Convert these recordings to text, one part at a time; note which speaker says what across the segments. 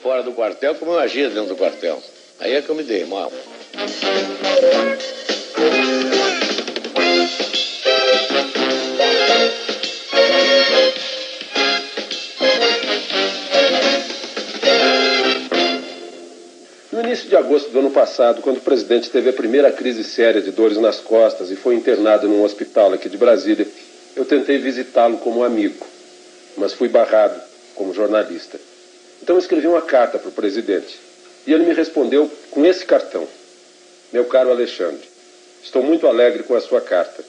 Speaker 1: fora do quartel como eu agia dentro do quartel. Aí é que eu me dei mal.
Speaker 2: No início de agosto do ano passado, quando o presidente teve a primeira crise séria de dores nas costas e foi internado num hospital aqui de Brasília, eu tentei visitá-lo como amigo, mas fui barrado como jornalista. Então eu escrevi uma carta para o presidente e ele me respondeu com esse cartão. Meu caro Alexandre, estou muito alegre com a sua carta.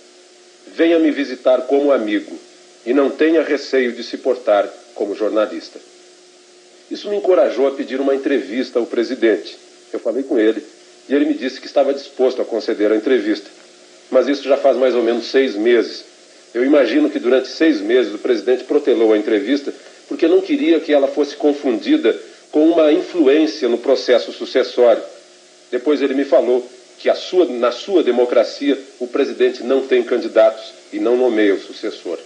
Speaker 2: Venha me visitar como amigo e não tenha receio de se portar como jornalista. Isso me encorajou a pedir uma entrevista ao presidente. Eu falei com ele e ele me disse que estava disposto a conceder a entrevista. Mas isso já faz mais ou menos 6 meses. Eu imagino que durante 6 meses o presidente protelou a entrevista porque não queria que ela fosse confundida com uma influência no processo sucessório. Depois ele me falou que na sua democracia o presidente não tem candidatos e não nomeia o sucessor.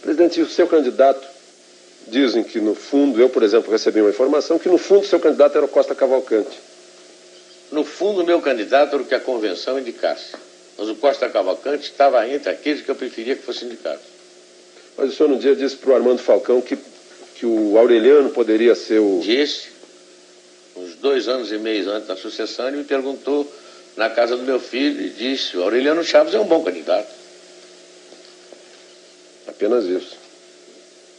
Speaker 2: Presidente, e o seu candidato? Dizem que no fundo, eu por exemplo recebi uma informação que no fundo o seu candidato era o Costa Cavalcante.
Speaker 1: No fundo, o meu candidato era o que a convenção indicasse. Mas o Costa Cavalcante estava entre aqueles que eu preferia que fosse indicado.
Speaker 2: Mas o senhor um dia disse para o Armando Falcão que o Aureliano poderia ser o...
Speaker 1: Disse, uns 2 anos e meio antes da sucessão, ele me perguntou na casa do meu filho e disse: o Aureliano Chaves é um bom candidato.
Speaker 2: Apenas isso.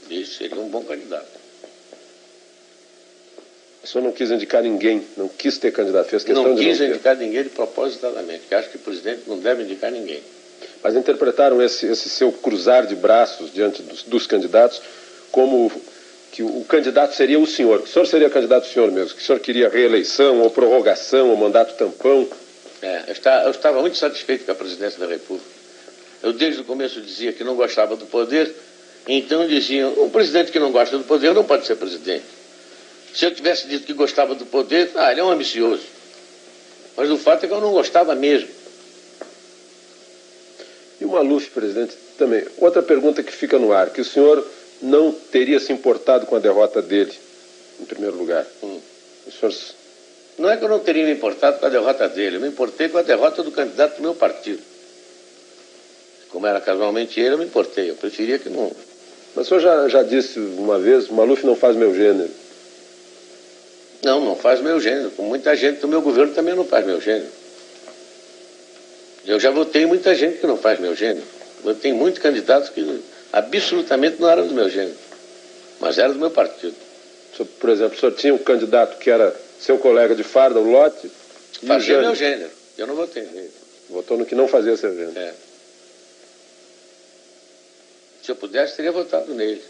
Speaker 1: Disse, seria um bom candidato.
Speaker 2: O senhor não quis indicar ninguém, não quis ter candidato, fez questão de não ter.
Speaker 1: Não quis indicar ninguém de propositadamente, que acho que o presidente não deve indicar ninguém.
Speaker 2: Mas interpretaram esse seu cruzar de braços diante dos candidatos como que o candidato seria o senhor. Que o senhor seria candidato o senhor mesmo, que o senhor queria reeleição ou prorrogação ou mandato tampão.
Speaker 1: Eu estava muito satisfeito com a presidência da República. Eu desde o começo dizia que não gostava do poder, então diziam, um presidente que não gosta do poder não pode ser presidente. Se eu tivesse dito que gostava do poder, ele é um ambicioso. Mas o fato é que eu não gostava mesmo.
Speaker 2: E o Maluf, presidente, também. Outra pergunta que fica no ar, que o senhor não teria se importado com a derrota dele, em primeiro lugar. O senhor...
Speaker 1: Não é que eu não teria me importado com a derrota dele, eu me importei com a derrota do candidato do meu partido. Como era casualmente ele, eu me importei, eu preferia que não...
Speaker 2: Mas o senhor já disse uma vez, o Maluf não faz meu gênero.
Speaker 1: Não faz meu gênero. Com muita gente do meu governo também não faz meu gênero. Eu já votei muita gente que não faz meu gênero. Eu tenho muitos candidatos que absolutamente não eram do meu gênero, mas eram do meu partido.
Speaker 2: Por exemplo, o senhor tinha um candidato que era seu colega de farda, o Lotte?
Speaker 1: Fazia meu gênero. Eu não votei nele.
Speaker 2: Votou no que não fazia seu gênero.
Speaker 1: Se eu pudesse, teria votado nele.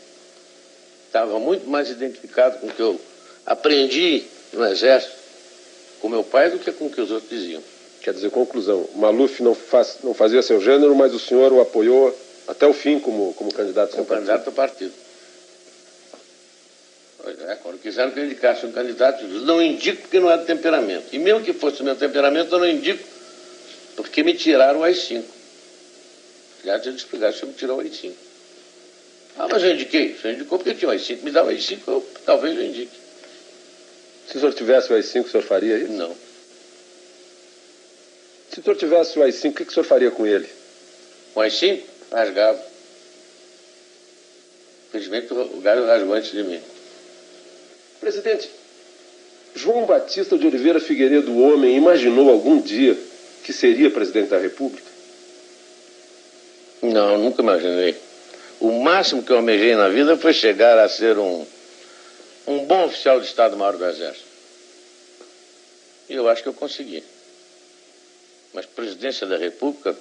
Speaker 1: Estava muito mais identificado com o que eu aprendi no Exército com meu pai do que com o que os outros diziam.
Speaker 2: Quer dizer, conclusão, o Maluf não fazia seu gênero, mas o senhor o apoiou até o fim como candidato do seu partido?
Speaker 1: Como candidato do partido. Quando quiseram que eu indicasse um candidato, eu não indico porque não é do temperamento. E mesmo que fosse o meu temperamento, eu não indico porque me tiraram o AI-5. Aliás, eu explicar se eu me tirou o AI-5. Mas eu indiquei. O senhor indicou porque tinha o AI-5. Me dá o AI-5, talvez eu indique.
Speaker 2: Se o senhor tivesse o AI-5, o senhor faria isso?
Speaker 1: Não.
Speaker 2: Se o senhor tivesse o AI-5, o que o senhor faria com ele?
Speaker 1: O AI-5? Rasgava. Infelizmente, o galho rasgou antes de mim.
Speaker 2: Presidente, João Batista de Oliveira Figueiredo, o homem, imaginou algum dia que seria presidente da República?
Speaker 1: Não, nunca imaginei. O máximo que eu almejei na vida foi chegar a ser um bom oficial de Estado-Maior do Exército. E eu acho que eu consegui. Mas presidência da República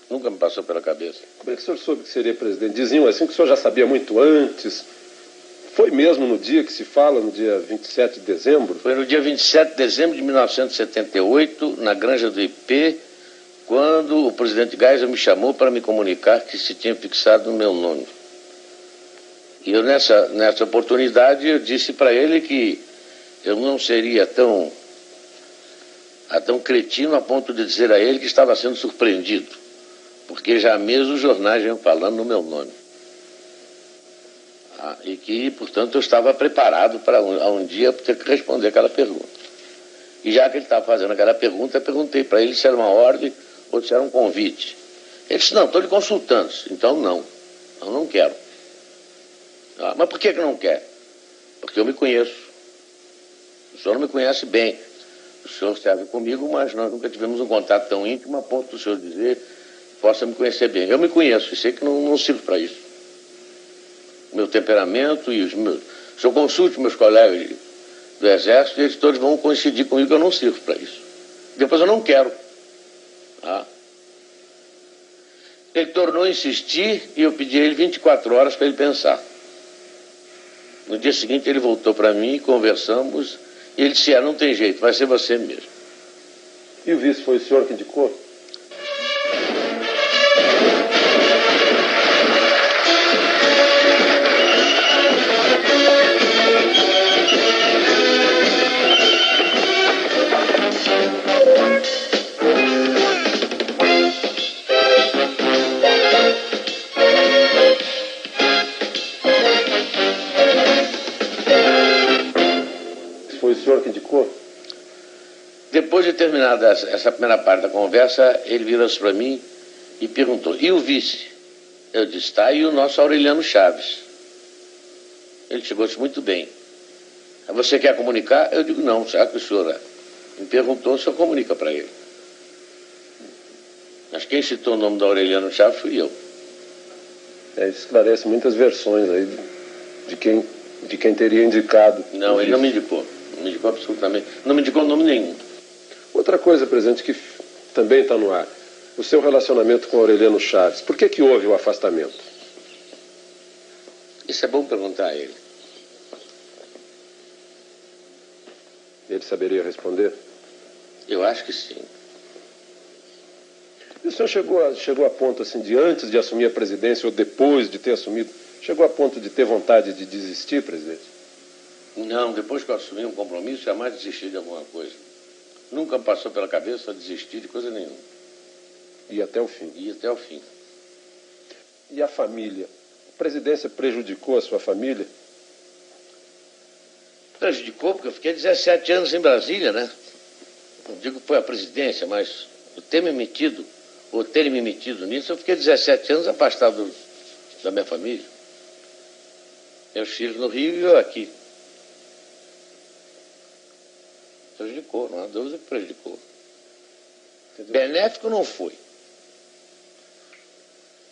Speaker 1: nunca me passou pela cabeça.
Speaker 2: Como é que o senhor soube que seria presidente? Diziam assim que o senhor já sabia muito antes. Foi mesmo no dia que se fala, no dia 27 de dezembro?
Speaker 1: Foi no dia 27 de dezembro de 1978, na Granja do IP, quando o presidente Geisel me chamou para me comunicar que se tinha fixado o meu nome. E eu, nessa oportunidade, eu disse para ele que eu não seria tão cretino a ponto de dizer a ele que estava sendo surpreendido, porque já mesmo os jornais iam falando no meu nome. E que, portanto, eu estava preparado para um dia ter que responder aquela pergunta. E já que ele estava fazendo aquela pergunta, eu perguntei para ele se era uma ordem ou se era um convite. Ele disse, não, estou lhe consultando. Então, não, eu não quero. Mas por que não quer? Porque eu me conheço. O senhor não me conhece bem. O senhor serve comigo, mas nós nunca tivemos um contato tão íntimo a ponto do senhor dizer possa me conhecer bem. Eu me conheço e sei que não sirvo para isso. O meu temperamento e os meus... Se eu consulte meus colegas do Exército, eles todos vão coincidir comigo que eu não sirvo para isso. Depois eu não quero. Ele tornou a insistir e eu pedi a ele 24 horas para ele pensar. No dia seguinte ele voltou para mim, conversamos, e ele disse, não tem jeito, vai ser você mesmo.
Speaker 2: E o vice foi o senhor que indicou? Foi o senhor que indicou?
Speaker 1: Depois de terminada essa primeira parte da conversa, ele virou-se para mim e perguntou, e o vice? Eu disse, tá, e o nosso Aureliano Chaves? Ele chegou-se muito bem. Você quer comunicar? Eu digo, não, já que o senhor me perguntou, o senhor comunica para ele. Mas quem citou o nome do Aureliano Chaves fui eu.
Speaker 2: Esclarece muitas versões aí de quem teria indicado.
Speaker 1: Não, ele não me indicou. Não me indicou absolutamente. Não me indicou nome nenhum.
Speaker 2: Outra coisa, presidente, que também está no ar. O seu relacionamento com Aureliano Chaves. Por que houve o afastamento?
Speaker 1: Isso é bom perguntar a ele.
Speaker 2: Ele saberia responder?
Speaker 1: Eu acho que sim.
Speaker 2: E o senhor chegou a ponto, assim, de antes de assumir a presidência ou depois de ter assumido, chegou a ponto de ter vontade de desistir, presidente?
Speaker 1: Não, depois que eu assumi um compromisso, jamais desisti de alguma coisa. Nunca passou pela cabeça desistir de coisa nenhuma.
Speaker 2: E até o fim?
Speaker 1: E até o fim.
Speaker 2: E a família? A presidência prejudicou a sua família?
Speaker 1: Prejudicou porque eu fiquei 17 anos em Brasília, né? Não digo que foi a presidência, mas o ter me metido nisso, eu fiquei 17 anos afastado da minha família. Meus filhos no Rio e eu aqui. Prejudicou, não há dúvida que prejudicou. Benéfico não foi.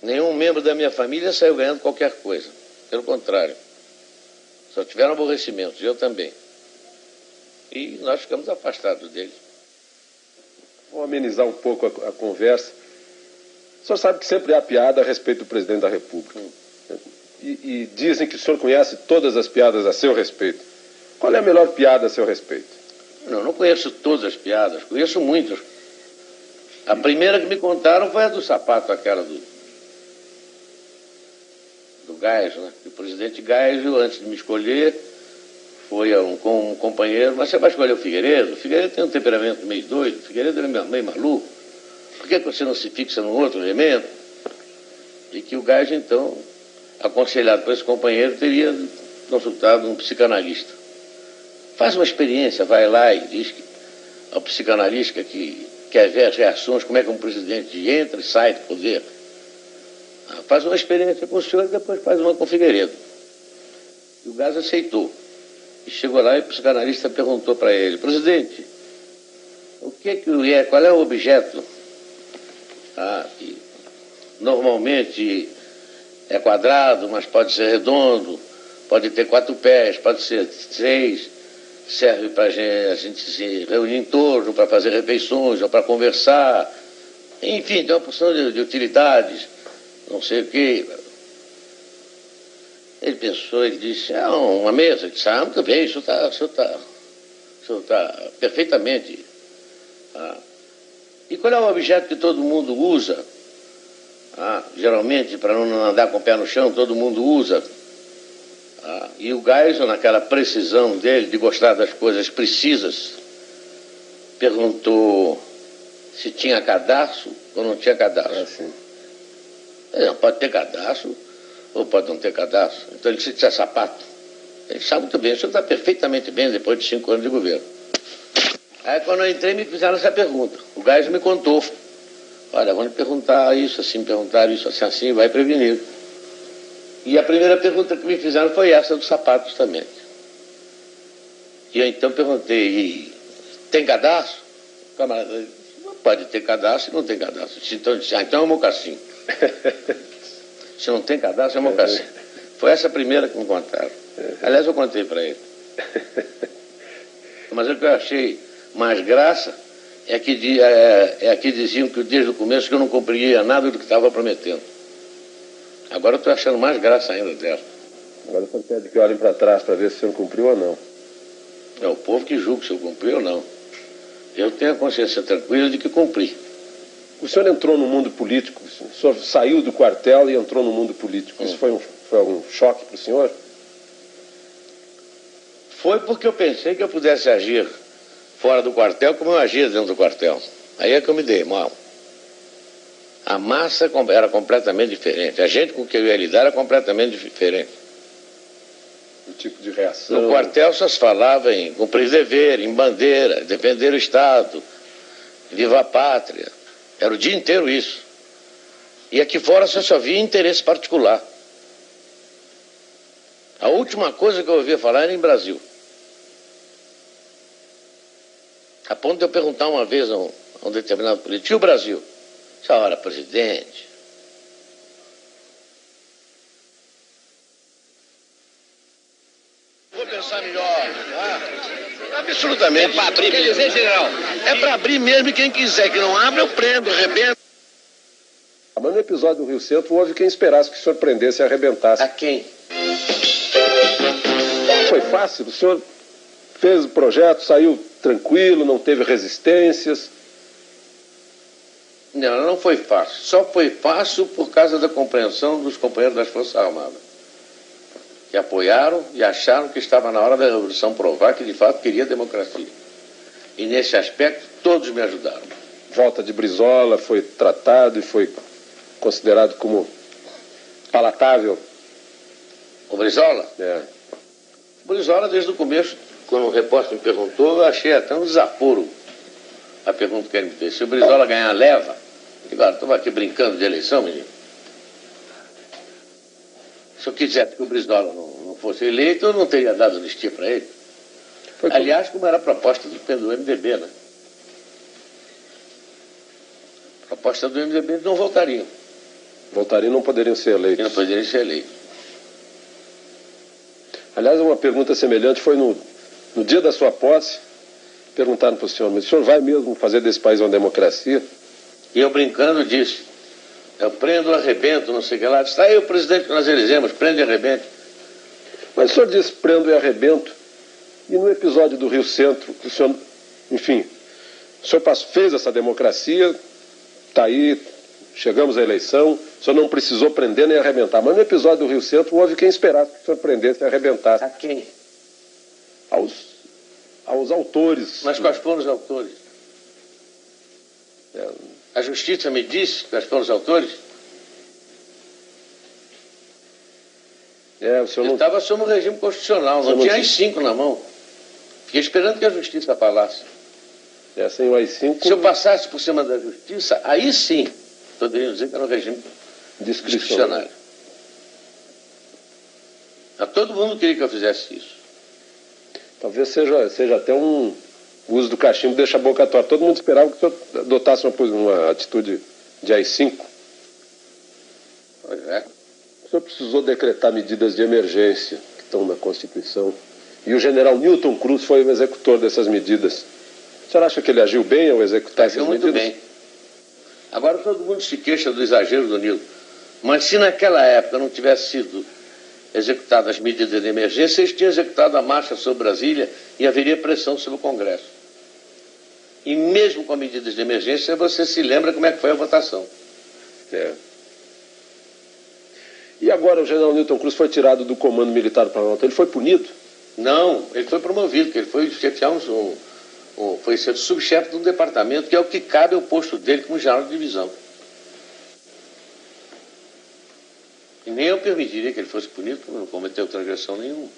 Speaker 1: Nenhum membro da minha família saiu ganhando qualquer coisa. Pelo contrário. Só tiveram aborrecimentos, eu também. E nós ficamos afastados dele.
Speaker 2: Vou amenizar um pouco a conversa. O senhor sabe que sempre há piada a respeito do presidente da República. E dizem que o senhor conhece todas as piadas a seu respeito. Qual é a melhor piada a seu respeito?
Speaker 1: Não conheço todas as piadas, conheço muitas. A primeira que me contaram foi a do sapato, aquela do Geisel, né? O presidente Geisel, antes de me escolher, foi com um companheiro, mas você vai escolher o Figueiredo? O Figueiredo tem um temperamento meio doido, o Figueiredo é meio maluco. Por que você não se fixa num outro elemento? E que o Geisel, então, aconselhado por esse companheiro, teria consultado um psicanalista. Faz uma experiência, vai lá e diz ao psicanalista que quer ver as reações, como é que um presidente entra e sai do poder. Faz uma experiência com o senhor e depois faz uma com o Figueiredo. E o Geisel aceitou. E chegou lá e o psicanalista perguntou para ele, presidente, qual é o objeto que normalmente é quadrado, mas pode ser redondo, pode ter 4 pés, pode ser 6, serve para a gente se reunir em torno, para fazer refeições ou para conversar. Enfim, tem uma porção de utilidades, não sei o quê. Ele pensou, ele disse, uma mesa. Ele disse, muito bem, isso está perfeitamente. E qual é o objeto que todo mundo usa? Geralmente, para não andar com o pé no chão, todo mundo usa. E o Geisel, naquela precisão dele, de gostar das coisas precisas, perguntou se tinha cadarço ou não tinha cadarço.
Speaker 2: Sim.
Speaker 1: Não pode ter cadarço ou pode não ter cadastro. Então ele disse que é sapato. Ele sabe muito bem, o senhor está perfeitamente bem depois de 5 anos de governo. Aí quando eu entrei me fizeram essa pergunta. O Gás me contou. Olha, vão lhe perguntar isso assim, me perguntaram isso assim, assim, vai prevenir. E a primeira pergunta que me fizeram foi essa do sapato, justamente. E eu então perguntei, tem cadastro? O camarada, não pode ter cadastro e não tem cadastro. Então eu disse, então é um mocassim. Se não tem cadastro, é um mocassim. Foi essa a primeira que me contaram. Aliás, eu contei para ele. Mas o que eu achei mais graça é que diziam que desde o começo que eu não cumpria nada do que estava prometendo. Agora eu estou achando mais graça ainda dela.
Speaker 2: Agora você pede que olhem para trás para ver se o senhor cumpriu ou não.
Speaker 1: É o povo que julga se eu cumpri ou não. Eu tenho a consciência tranquila de que cumpri.
Speaker 2: O senhor entrou no mundo político, o senhor saiu do quartel e entrou no mundo político. Isso foi algum choque para o senhor?
Speaker 1: Foi porque eu pensei que eu pudesse agir fora do quartel como eu agia dentro do quartel. Aí é que eu me dei mal. A massa era completamente diferente. A gente com quem eu ia lidar era completamente diferente.
Speaker 2: O tipo de reação?
Speaker 1: No quartel só se falava em cumprir dever, em bandeira, defender o Estado, viva a pátria. Era o dia inteiro isso. E aqui fora só havia interesse particular. A última coisa que eu ouvia falar era em Brasil. A ponto de eu perguntar uma vez a um determinado político, e o Brasil? Essa hora, presidente. Vou pensar melhor. Absolutamente.
Speaker 3: É para abrir, quer dizer, general?
Speaker 1: É para abrir mesmo, e quem quiser que não abra, eu prendo, arrebento.
Speaker 2: Mas no episódio do Rio Centro houve quem esperasse que o senhor prendesse e arrebentasse.
Speaker 1: A quem?
Speaker 2: Foi fácil, o senhor fez o projeto, saiu tranquilo, não teve resistências.
Speaker 1: Não foi fácil. Só foi fácil por causa da compreensão dos companheiros das Forças Armadas, que apoiaram e acharam que estava na hora da Revolução provar que de fato queria democracia. E nesse aspecto todos me ajudaram.
Speaker 2: Volta de Brizola foi tratado e foi considerado como palatável.
Speaker 1: O Brizola?
Speaker 2: É.
Speaker 1: O Brizola, desde o começo, quando o repórter me perguntou, eu achei até um desaforo a pergunta que ele me fez. Se o Brizola ganhar, leva. E agora, estamos aqui brincando de eleição, menino. Se eu quisesse que o Brizola não fosse eleito, eu não teria dado anistia para ele. Aliás, como era a proposta do MDB, né? A proposta do MDB, eles não voltariam.
Speaker 2: Voltariam e não poderiam ser eleitos.
Speaker 1: E não poderiam ser eleitos.
Speaker 2: Aliás, uma pergunta semelhante foi no dia da sua posse, perguntaram para o senhor, mas o senhor vai mesmo fazer desse país uma democracia?
Speaker 1: E eu brincando disse, eu prendo, arrebento, não sei o que lá. Está aí o presidente que nós elegemos, prende e arrebente.
Speaker 2: Mas o senhor disse prendo e arrebento, e no episódio do Rio Centro, o senhor, enfim, o senhor fez essa democracia, está aí, chegamos à eleição, o senhor não precisou prender nem arrebentar, mas no episódio do Rio Centro houve quem esperasse que o senhor prendesse e arrebentasse.
Speaker 1: A quem?
Speaker 2: Aos autores.
Speaker 1: Mas quais foram os autores? A justiça me disse quais foram os autores?
Speaker 2: O senhor não...
Speaker 1: estava sob o regime constitucional, não tinha AI-5 na mão. Fiquei esperando que a justiça falasse.
Speaker 2: Sem o AI-5...
Speaker 1: Se eu passasse por cima da justiça, aí sim, poderiam dizer que era um regime discricionário. Mas todo mundo queria que eu fizesse isso.
Speaker 2: Talvez seja até o uso do cachimbo deixa a boca torta. Todo mundo esperava que o senhor adotasse uma atitude de AI-5.
Speaker 1: Pois é.
Speaker 2: O senhor precisou decretar medidas de emergência que estão na Constituição. E o general Newton Cruz foi o executor dessas medidas. O senhor acha que ele agiu bem ao executar essas medidas?
Speaker 1: Agiu muito bem. Agora todo mundo se queixa do exagero do Newton. Mas se naquela época não tivesse sido executadas as medidas de emergência, eles tinham executado a marcha sobre Brasília e haveria pressão sobre o Congresso. E mesmo com medidas de emergência, você se lembra como é que foi a votação.
Speaker 2: E agora o general Newton Cruz foi tirado do comando militar do Planalto. Ele foi punido?
Speaker 1: Não, ele foi promovido, porque ele foi chefiar foi ser subchefe de um departamento, que é o que cabe ao posto dele como general de divisão. E Nem eu permitiria que ele fosse punido, porque não cometeu transgressão nenhuma.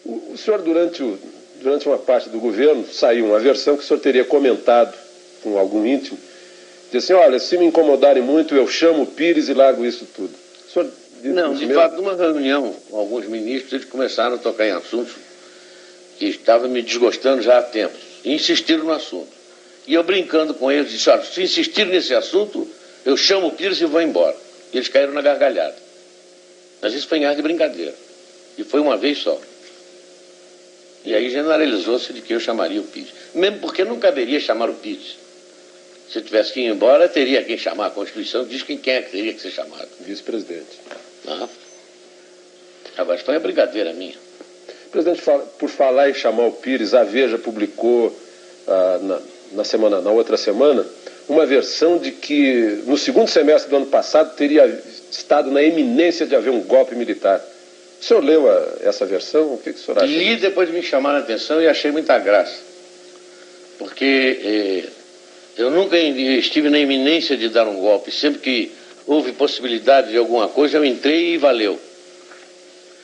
Speaker 2: O senhor, durante uma parte do governo, saiu uma versão que o senhor teria comentado com algum íntimo, disse assim, olha, se me incomodarem muito, eu chamo o Pires e largo isso tudo. O senhor
Speaker 1: não, de fato, numa reunião com alguns ministros, eles começaram a tocar em assuntos que estavam me desgostando já há tempos, e insistiram no assunto. E eu, brincando com eles, disse, olha, se insistirem nesse assunto, eu chamo o Pires e vou embora. E eles caíram na gargalhada. Mas isso foi em ar de brincadeira. E foi uma vez só. E aí generalizou-se de que eu chamaria o Pires. Mesmo porque não caberia chamar o Pires. Se eu tivesse que ir embora, teria quem chamar. A Constituição diz quem é que teria que ser chamado.
Speaker 2: Vice-presidente.
Speaker 1: Agora, foi uma brincadeira minha.
Speaker 2: Presidente, por falar em chamar o Pires, a Veja publicou na outra semana uma versão de que no segundo semestre do ano passado teria estado na iminência de haver um golpe militar. O senhor leu essa versão? O que o senhor acha?
Speaker 1: Li depois de me chamar a atenção e achei muita graça. Porque eu nunca estive na iminência de dar um golpe. Sempre que houve possibilidade de alguma coisa, eu entrei e valeu.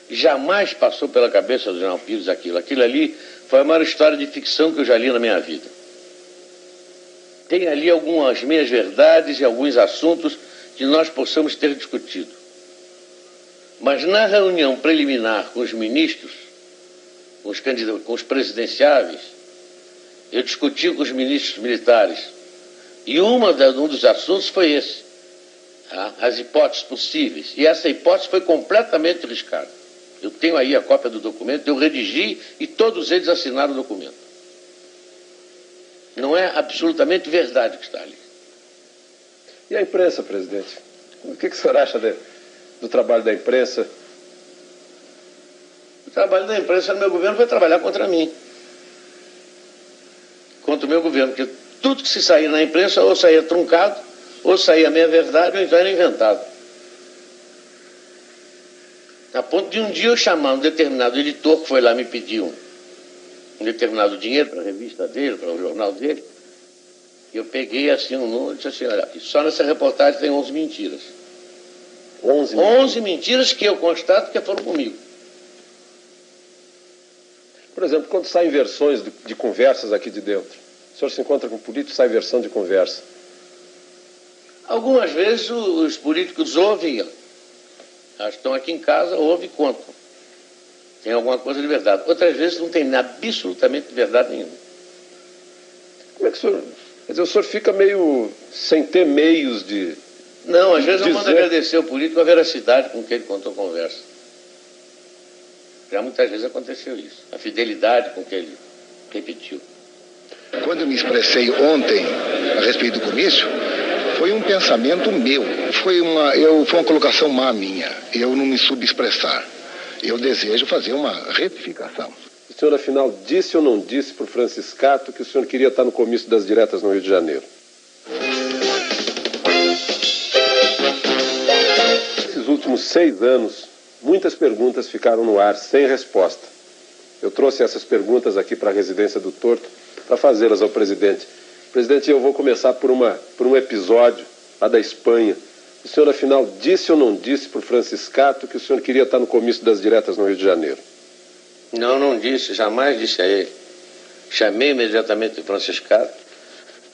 Speaker 1: Jamais passou pela cabeça do general Pires aquilo. Aquilo ali foi a maior história de ficção que eu já li na minha vida. Tem ali algumas meias-verdades e alguns assuntos que nós possamos ter discutido. Mas na reunião preliminar com os ministros, com os presidenciáveis, eu discuti com os ministros militares. E um dos assuntos foi esse, as hipóteses possíveis. E essa hipótese foi completamente riscada. Eu tenho aí a cópia do documento, eu redigi e todos eles assinaram o documento. Não é absolutamente verdade o que está ali.
Speaker 2: E a imprensa, presidente? O que o senhor acha do trabalho da imprensa?
Speaker 1: O trabalho da imprensa no meu governo foi trabalhar contra mim. Contra o meu governo, porque tudo que se saía na imprensa ou saía truncado, ou saía meia-verdade, ou então era inventado. A ponto de um dia eu chamar um determinado editor que foi lá me pedir um determinado dinheiro para a revista dele, para o jornal dele, e eu peguei assim um número e disse assim, olha, só nessa reportagem tem 11 mentiras. 11 mentiras que eu constato que foram comigo.
Speaker 2: Por exemplo, quando saem versões de conversas aqui de dentro, o senhor se encontra com um político, sai versão de conversa.
Speaker 1: Algumas vezes os políticos ouvem, estão aqui em casa, ouvem e contam. Tem alguma coisa de verdade. Outras vezes não tem absolutamente verdade nenhuma.
Speaker 2: Como é que o senhor... Quer dizer, o senhor fica meio sem ter meios de...
Speaker 1: Não, às vezes eu mando agradecer ao político a veracidade com que ele contou a conversa. Já muitas vezes aconteceu isso. A fidelidade com que ele repetiu.
Speaker 3: Quando eu me expressei ontem a respeito do comício, foi um pensamento meu. Foi uma colocação má minha. Eu não me subexpressar. Eu desejo fazer uma retificação.
Speaker 2: O senhor, afinal, disse ou não disse para o Franciscato que o senhor queria estar no comício das diretas no Rio de Janeiro? Nesses últimos 6 anos, muitas perguntas ficaram no ar, sem resposta. Eu trouxe essas perguntas aqui para a residência do Torto para fazê-las ao presidente. Presidente, eu vou começar por um episódio lá da Espanha. O senhor, afinal, disse ou não disse para o Franciscato que o senhor queria estar no comício das diretas no Rio de Janeiro?
Speaker 1: Não, não disse, jamais disse a ele. Chamei imediatamente o Franciscato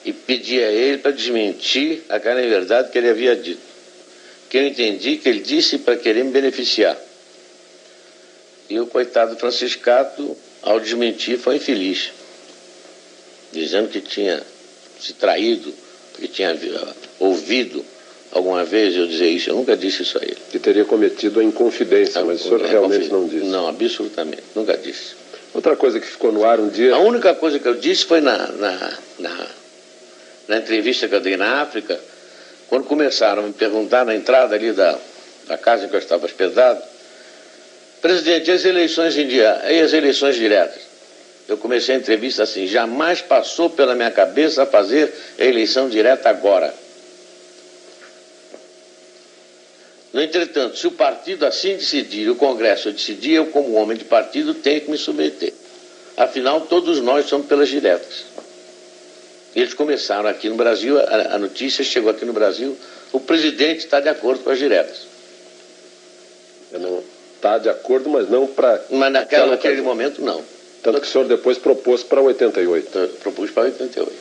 Speaker 1: e pedi a ele para desmentir aquela verdade que ele havia dito. Que eu entendi que ele disse para querer me beneficiar. E o coitado Franciscato, ao desmentir, foi infeliz. Dizendo que tinha se traído, que tinha ouvido alguma vez eu dizer isso. Eu nunca disse isso a ele.
Speaker 2: Que teria cometido a inconfidência, mas o senhor realmente não disse?
Speaker 1: Não, absolutamente, nunca disse.
Speaker 2: Outra coisa que ficou no ar um dia...
Speaker 1: A única coisa que eu disse foi na entrevista que eu dei na África, quando começaram a me perguntar na entrada ali da casa em que eu estava hospedado, presidente, e as eleições diretas? Eu comecei a entrevista assim, jamais passou pela minha cabeça fazer a eleição direta agora. No entretanto, se o partido assim decidir, o Congresso decidir, eu como homem de partido tenho que me submeter. Afinal, todos nós somos pelas diretas. Eles começaram aqui no Brasil, a notícia chegou aqui no Brasil O presidente está de acordo com as diretas.
Speaker 2: Não está de acordo, mas não para...
Speaker 1: Mas naquele momento, não.
Speaker 2: Tanto que o senhor depois propôs para 88.
Speaker 1: Eu propus para 88.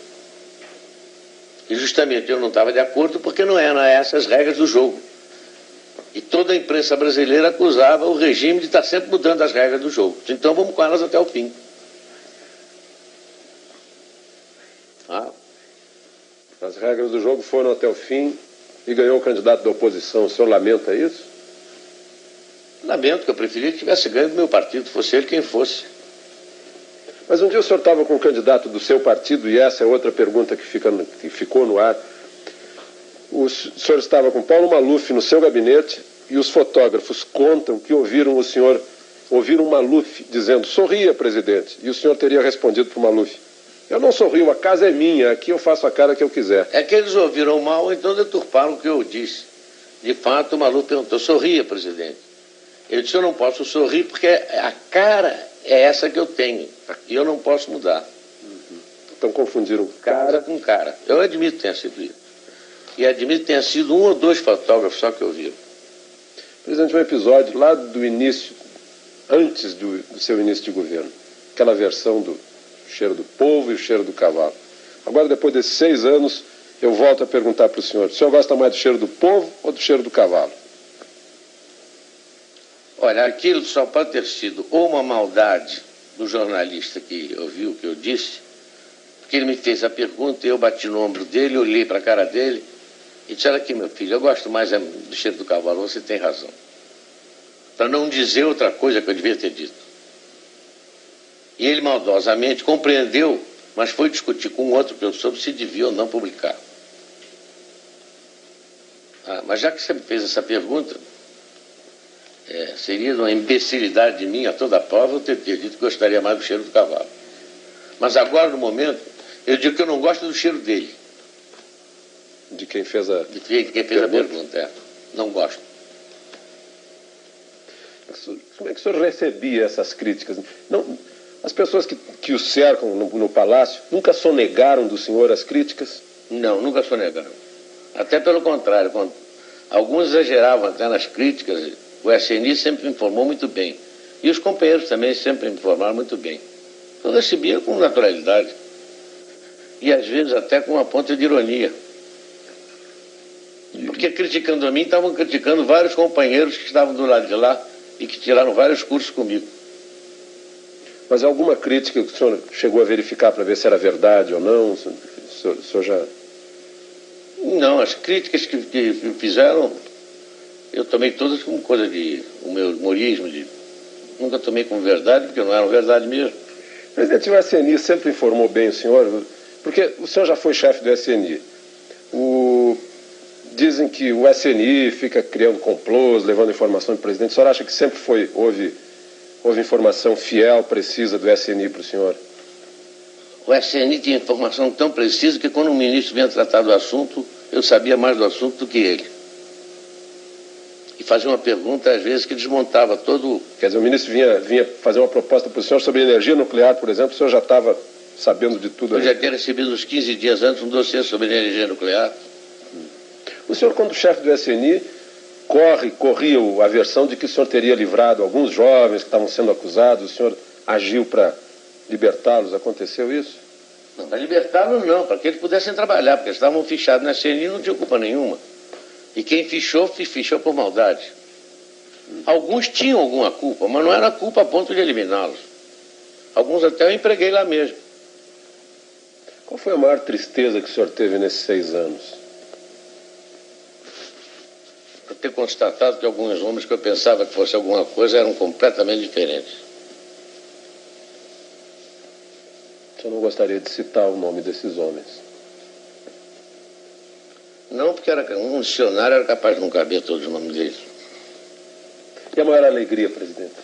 Speaker 1: E justamente eu não estava de acordo porque não eram essas regras do jogo. E toda a imprensa brasileira acusava o regime de estar sempre mudando as regras do jogo. Então vamos com elas até o fim.
Speaker 2: As regras do jogo foram até o fim e ganhou o candidato da oposição. O senhor lamenta isso?
Speaker 1: Lamento, que eu preferia que tivesse ganho do meu partido, fosse ele quem fosse.
Speaker 2: Mas um dia o senhor estava com o candidato do seu partido, e essa é outra pergunta que ficou no ar. O senhor estava com Paulo Maluf no seu gabinete e os fotógrafos contam que ouviram o Maluf dizendo: sorria, presidente. E o senhor teria respondido para o Maluf: eu não sorrio, a casa é minha, aqui eu faço a cara que eu quiser.
Speaker 1: É que eles ouviram mal, então deturparam o que eu disse. De fato, o Maluf perguntou: sorria, presidente. Eu disse: eu não posso sorrir porque a cara é essa que eu tenho e eu não posso mudar.
Speaker 2: Então confundiram cara
Speaker 1: com cara. Eu admito que tenha sido isso. E admito que tenha sido um ou dois fotógrafos só que ouviram.
Speaker 2: Presidente, um episódio lá do início, antes do seu início de governo. Aquela versão do cheiro do povo e o cheiro do cavalo. Agora, depois desses 6 anos, eu volto a perguntar para o senhor gosta mais do cheiro do povo ou do cheiro do cavalo?
Speaker 1: Olha, aquilo só pode ter sido ou uma maldade do jornalista que ouviu o que eu disse, porque ele me fez a pergunta e eu bati no ombro dele, olhei para a cara dele e disse: olha aqui, meu filho, eu gosto mais do cheiro do cavalo, você tem razão. Para não dizer outra coisa que eu devia ter dito. E ele maldosamente compreendeu, mas foi discutir com outro sobre se devia ou não publicar. Mas já que você me fez essa pergunta, seria uma imbecilidade de mim, a toda prova, eu ter dito que gostaria mais do cheiro do cavalo. Mas agora, no momento, eu digo que eu não gosto do cheiro dele.
Speaker 2: De quem fez a
Speaker 1: pergunta, não gosto.
Speaker 2: Como é que o senhor recebia essas críticas? Não, as pessoas que o cercam no palácio nunca sonegaram do senhor as críticas?
Speaker 1: Não, nunca sonegaram. Até pelo contrário, quando alguns exageravam até nas críticas, o SNI sempre me informou muito bem. E os companheiros também sempre me informaram muito bem. Eu recebia com naturalidade. E às vezes até com uma ponta de ironia. Porque criticando a mim, estavam criticando vários companheiros que estavam do lado de lá e que tiraram vários cursos comigo.
Speaker 2: Mas alguma crítica que o senhor chegou a verificar para ver se era verdade ou não? O senhor já...
Speaker 1: Não, as críticas que fizeram, eu tomei todas como coisa de... o meu humorismo, nunca tomei como verdade, porque não eram verdade mesmo.
Speaker 2: Presidente, o SNI sempre informou bem o senhor, porque o senhor já foi chefe do SNI. Dizem que o SNI fica criando complôs, levando informação do presidente. O senhor acha que sempre houve informação fiel, precisa do SNI para o senhor?
Speaker 1: O SNI tinha informação tão precisa que quando o ministro vinha tratar do assunto, eu sabia mais do assunto do que ele. E fazia uma pergunta, às vezes, que desmontava todo...
Speaker 2: Quer dizer, o ministro vinha fazer uma proposta para o senhor sobre energia nuclear, por exemplo, o senhor já estava sabendo de tudo?
Speaker 1: Eu já tinha recebido uns 15 dias antes um dossiê sobre energia nuclear.
Speaker 2: O senhor, quando chefe do SNI, corria a versão de que o senhor teria livrado alguns jovens que estavam sendo acusados, o senhor agiu para libertá-los, aconteceu isso?
Speaker 1: Não, para libertá-los não, para que eles pudessem trabalhar, porque eles estavam fichados na SNI e não tinham culpa nenhuma. E quem fichou por maldade. Alguns tinham alguma culpa, mas não era culpa a ponto de eliminá-los. Alguns até eu empreguei lá mesmo.
Speaker 2: Qual foi a maior tristeza que o senhor teve nesses 6 anos?
Speaker 1: Por ter constatado que alguns homens que eu pensava que fosse alguma coisa eram completamente diferentes.
Speaker 2: O senhor não gostaria de citar o nome desses homens?
Speaker 1: Não, porque um dicionário era capaz de não caber todos os nomes deles.
Speaker 2: E a maior alegria, presidente?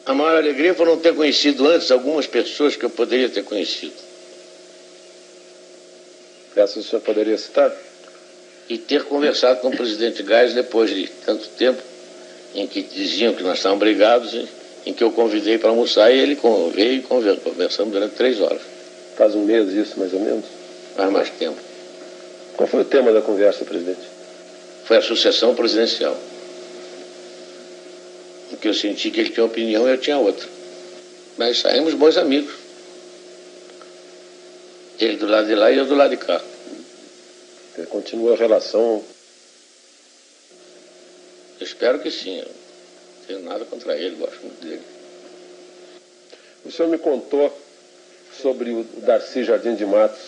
Speaker 1: A maior alegria foi não ter conhecido antes algumas pessoas que eu poderia ter conhecido.
Speaker 2: Essas o senhor poderia citar?
Speaker 1: E ter conversado com o presidente Geisel depois de tanto tempo, em que diziam que nós estávamos brigados, em que eu convidei para almoçar e ele veio e conversamos durante 3 horas.
Speaker 2: Faz um mês isso, mais ou menos?
Speaker 1: Faz mais tempo.
Speaker 2: Qual foi o tema da conversa, presidente?
Speaker 1: Foi a sucessão presidencial. Porque eu senti que ele tinha uma opinião e eu tinha outra. Mas saímos bons amigos. Ele do lado de lá e eu do lado de cá.
Speaker 2: Continua a relação?
Speaker 1: Eu espero que sim. Eu não tenho nada contra ele, gosto muito dele.
Speaker 2: O senhor me contou sobre o Darcy Jardim de Matos.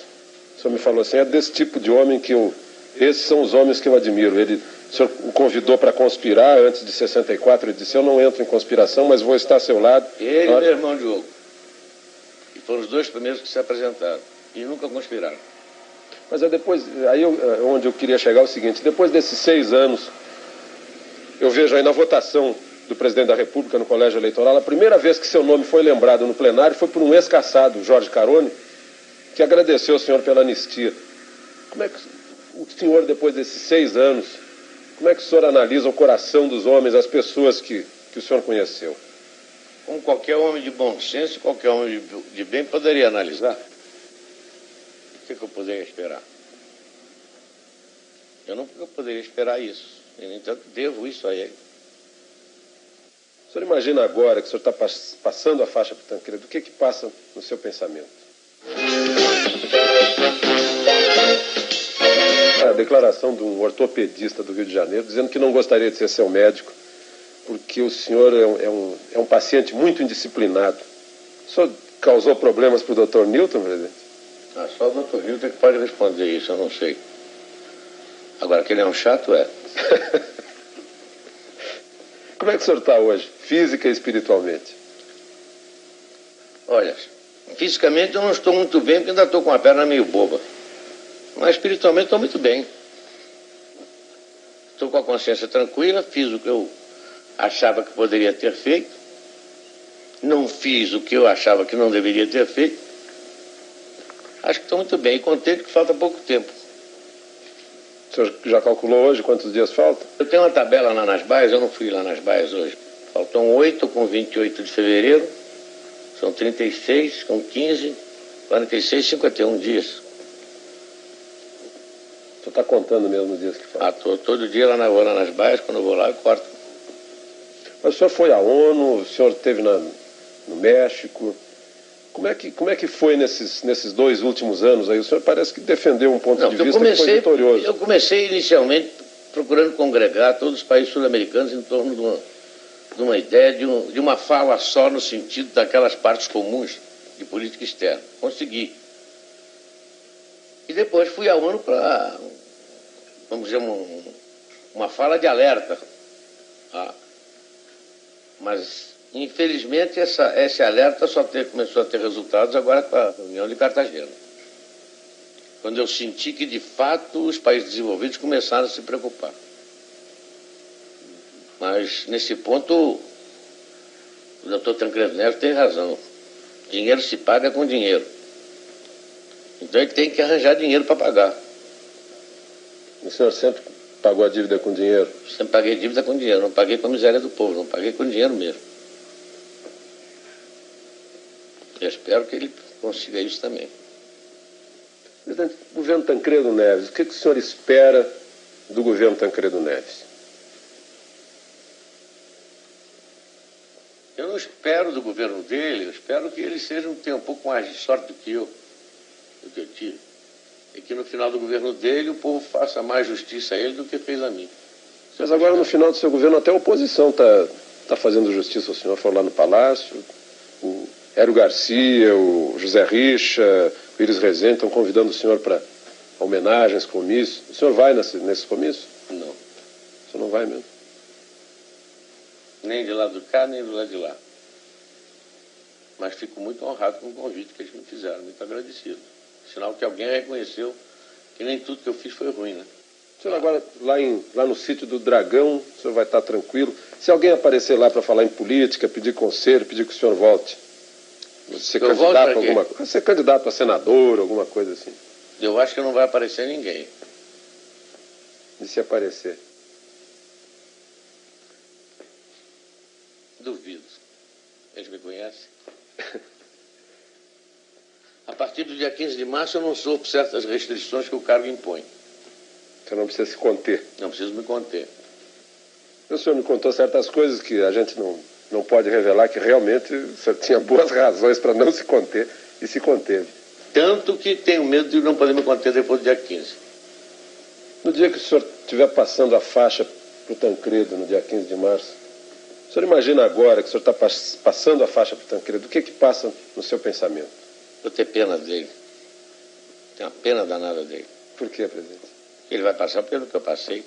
Speaker 2: O senhor me falou assim, é desse tipo de homem que esses são os homens que eu admiro. O senhor o convidou para conspirar antes de 64, ele disse, eu não entro em conspiração, mas vou estar ao seu lado.
Speaker 1: Ele e meu irmão Diogo. E foram os dois primeiros que se apresentaram. E nunca conspiraram.
Speaker 2: Mas é depois, onde eu queria chegar é o seguinte, depois desses 6 anos, eu vejo aí na votação do presidente da República no colégio eleitoral, a primeira vez que seu nome foi lembrado no plenário foi por um ex-caçado, Jorge Carone, que agradeceu ao senhor pela anistia. Como é que o senhor, depois desses 6 anos, como é que o senhor analisa o coração dos homens, as pessoas que o senhor conheceu?
Speaker 1: Como qualquer homem de bom senso, qualquer homem de bem poderia analisar. O que eu poderia esperar? Eu não poderia esperar isso. E, no entanto, devo isso a ele.
Speaker 2: O senhor imagina agora que o senhor está passando a faixa para o Tancredo, o que passa no seu pensamento? A declaração de um ortopedista do Rio de Janeiro, dizendo que não gostaria de ser seu médico, porque o senhor é um paciente muito indisciplinado. O senhor causou problemas para o Dr. Newton, presidente?
Speaker 1: Só o Dr. Newton que pode responder isso, eu não sei. Agora, que ele é um chato, é.
Speaker 2: Como é que o senhor está hoje, física e espiritualmente?
Speaker 1: Olha, fisicamente eu não estou muito bem, porque ainda estou com a perna meio boba. Mas espiritualmente estou muito bem. Estou com a consciência tranquila, fiz o que eu achava que poderia ter feito. Não fiz o que eu achava que não deveria ter feito. Acho que estou muito bem e contente que falta pouco tempo.
Speaker 2: O senhor já calculou hoje quantos dias faltam?
Speaker 1: Eu tenho uma tabela lá nas baias, eu não fui lá nas baias hoje. Faltam 8 com 28 de fevereiro, são 36 com 15, 46, 51 dias.
Speaker 2: O senhor está contando mesmo os dias que faltam?
Speaker 1: Todo dia vou lá nas baias, quando eu vou lá eu corto.
Speaker 2: Mas o senhor foi à ONU, o senhor esteve no México. Como é que foi nesses 2 últimos anos aí? O senhor parece que defendeu um ponto de vista que foi vitorioso.
Speaker 1: Eu comecei inicialmente procurando congregar todos os países sul-americanos em torno de uma ideia, de uma fala só no sentido daquelas partes comuns de política externa. Consegui. E depois fui à ONU para, vamos dizer, uma fala de alerta. Mas, infelizmente, esse alerta começou a ter resultados agora com a reunião de Cartagena. Quando eu senti que, de fato, os países desenvolvidos começaram a se preocupar. Mas, nesse ponto, o doutor Tancredo Neves tem razão. Dinheiro se paga com dinheiro. Então, ele tem que arranjar dinheiro para pagar.
Speaker 2: O senhor sempre pagou a dívida com dinheiro?
Speaker 1: Sempre paguei dívida com dinheiro. Não paguei com a miséria do povo, não paguei com dinheiro mesmo. Eu espero que ele consiga isso também.
Speaker 2: Presidente, governo Tancredo Neves, o que o senhor espera do governo Tancredo Neves?
Speaker 1: Eu não espero do governo dele, eu espero que ele tenha um pouco mais de sorte do que eu tive. E que no final do governo dele o povo faça mais justiça a ele do que fez a mim.
Speaker 2: Mas agora no final do seu governo até a oposição está fazendo justiça ao senhor. Foi lá no Palácio, o Hélio Garcia, o José Richa, o Iris Rezende estão convidando o senhor para homenagens, comícios. O senhor vai nesses comícios?
Speaker 1: Não.
Speaker 2: O senhor não vai mesmo?
Speaker 1: Nem de lá do cá, nem do lado de lá. Mas fico muito honrado com o convite que eles me fizeram, muito agradecido. Sinal que alguém reconheceu que nem tudo que eu fiz foi ruim, né?
Speaker 2: O senhor agora, lá no sítio do Dragão, o senhor vai estar tranquilo. Se alguém aparecer lá para falar em política, pedir conselho, pedir que o senhor volte, ser candidato a alguma coisa, ser candidato a senador, alguma coisa assim.
Speaker 1: Eu acho que não vai aparecer ninguém.
Speaker 2: E se aparecer?
Speaker 1: Duvido. Eles me conhecem. A partir do dia 15 de março eu não sofro certas restrições que o cargo impõe.
Speaker 2: Você não precisa se conter.
Speaker 1: Não preciso me conter.
Speaker 2: O senhor me contou certas coisas que a gente não pode revelar, que realmente o senhor tinha boas razões para não se conter e se conteve.
Speaker 1: Tanto que tenho medo de não poder me conter depois do dia 15.
Speaker 2: No dia que o senhor estiver passando a faixa para o Tancredo, no dia 15 de março, o senhor imagina agora que o senhor está passando a faixa para o Tancredo, o que passa no seu pensamento?
Speaker 1: Eu tenho pena dele. Tenho uma pena danada dele.
Speaker 2: Por quê, presidente?
Speaker 1: Ele vai passar pelo que eu passei.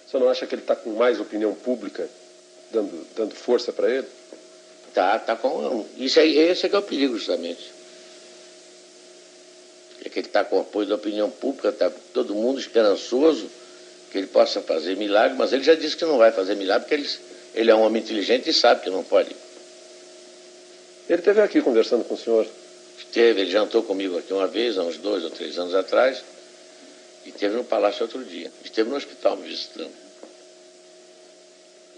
Speaker 2: O senhor não acha que ele está com mais opinião pública dando força para ele?
Speaker 1: Tá com... Esse é que é o perigo, justamente. É que ele está com o apoio da opinião pública, está todo mundo esperançoso que ele possa fazer milagre, mas ele já disse que não vai fazer milagre, porque ele é um homem inteligente e sabe que não pode.
Speaker 2: Ele esteve aqui conversando com o senhor.
Speaker 1: Ele jantou comigo aqui uma vez, há uns 2 ou 3 anos atrás, e esteve no palácio outro dia. Esteve no hospital me visitando.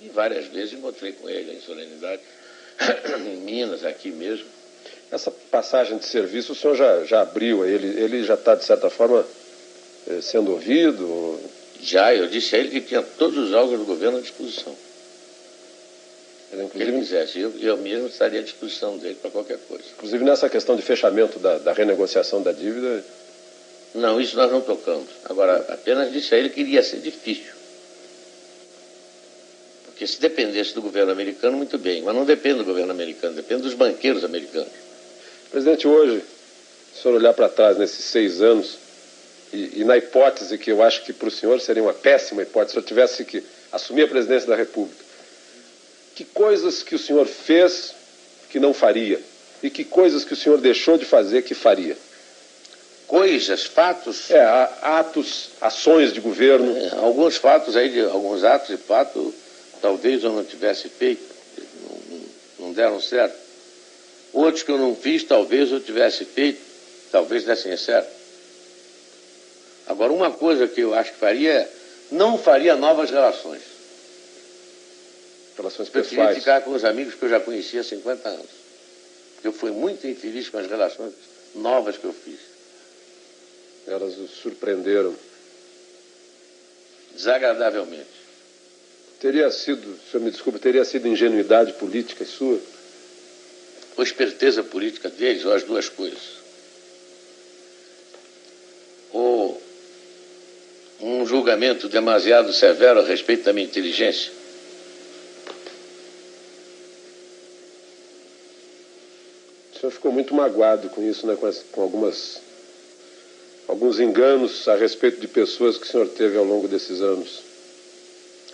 Speaker 1: E várias vezes encontrei com ele em solenidade, em Minas, aqui mesmo.
Speaker 2: Essa passagem de serviço o senhor já abriu a ele? Ele já está, de certa forma, sendo ouvido?
Speaker 1: Já, eu disse a ele que tinha todos os órgãos do governo à disposição. Se ele quisesse, eu mesmo estaria à disposição dele para qualquer coisa.
Speaker 2: Inclusive nessa questão de fechamento da renegociação da dívida?
Speaker 1: Não, isso nós não tocamos. Agora, apenas disse a ele que iria ser difícil. Porque se dependesse do governo americano, muito bem. Mas não depende do governo americano, depende dos banqueiros americanos.
Speaker 2: Presidente, hoje, se o senhor olhar para trás nesses 6 anos, e na hipótese que eu acho que para o senhor seria uma péssima hipótese, se eu tivesse que assumir a presidência da República, que coisas que o senhor fez que não faria? E que coisas que o senhor deixou de fazer que faria?
Speaker 1: Coisas, fatos?
Speaker 2: Atos, ações de governo.
Speaker 1: Alguns fatos aí, alguns atos e fatos, talvez eu não tivesse feito, não deram certo. Outros que eu não fiz, talvez eu tivesse feito, talvez dessem certo. Agora, uma coisa que eu acho que faria, não faria novas relações.
Speaker 2: Relações
Speaker 1: Eu
Speaker 2: pessoais.
Speaker 1: queria ficar com os amigos que eu já conhecia há 50 anos. Eu fui muito infeliz com as relações novas que eu fiz.
Speaker 2: Elas o surpreenderam.
Speaker 1: Desagradavelmente.
Speaker 2: Teria sido, o senhor me desculpe, teria sido ingenuidade política sua?
Speaker 1: Ou esperteza política deles, ou as duas coisas. Ou um julgamento demasiado severo a respeito da minha inteligência.
Speaker 2: O senhor ficou muito magoado com isso, né? Com alguns enganos a respeito de pessoas que o senhor teve ao longo desses anos.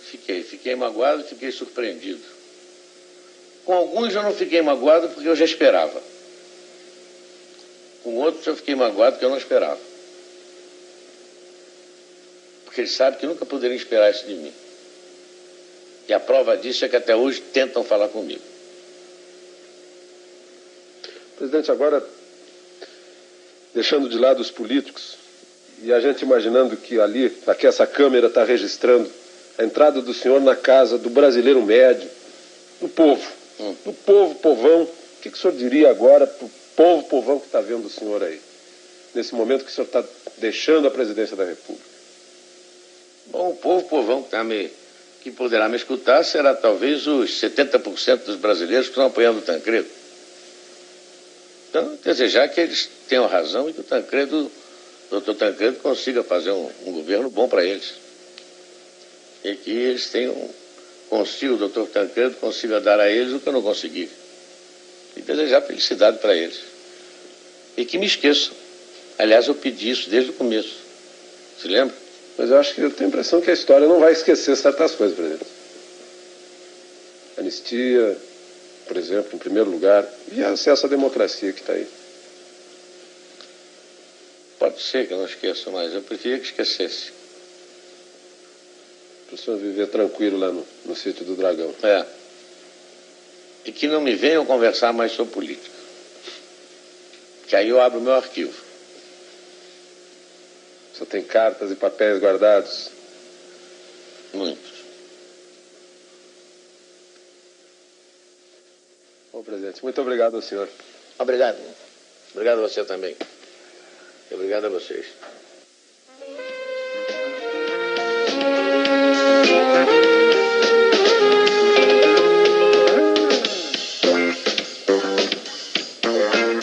Speaker 1: Fiquei magoado, fiquei surpreendido. Com alguns eu não fiquei magoado porque eu já esperava. Com outros eu fiquei magoado porque eu não esperava. Porque eles sabem que nunca poderiam esperar isso de mim. E a prova disso é que até hoje tentam falar comigo.
Speaker 2: Presidente, agora, deixando de lado os políticos, e a gente imaginando que aqui essa câmera está registrando a entrada do senhor na casa do brasileiro médio, do povo, do povão, o que o senhor diria agora para o povão que está vendo o senhor aí, nesse momento que o senhor está deixando a presidência da República?
Speaker 1: Bom, o povão que poderá me escutar será talvez os 70% dos brasileiros que estão apoiando o Tancredo. Então, desejar que eles tenham razão e que o doutor Tancredo consiga fazer um governo bom para eles. E que eles o doutor Tancredo consiga dar a eles o que eu não consegui. E desejar felicidade para eles. E que me esqueçam. Aliás, eu pedi isso desde o começo. Se lembra?
Speaker 2: Mas eu tenho a impressão que a história não vai esquecer certas coisas, presidente. Anistia, por exemplo, em primeiro lugar, e acesso à democracia que está aí.
Speaker 1: Pode ser que eu não esqueça, mas eu preferia que esquecesse.
Speaker 2: Para o senhor viver tranquilo lá no sítio do Dragão.
Speaker 1: E que não me venham conversar mais sobre política. Que aí eu abro o meu arquivo.
Speaker 2: O senhor tem cartas e papéis guardados?
Speaker 1: Muitos.
Speaker 2: Bom, presidente, muito obrigado ao senhor.
Speaker 1: Obrigado. Obrigado a você também. E obrigado a vocês.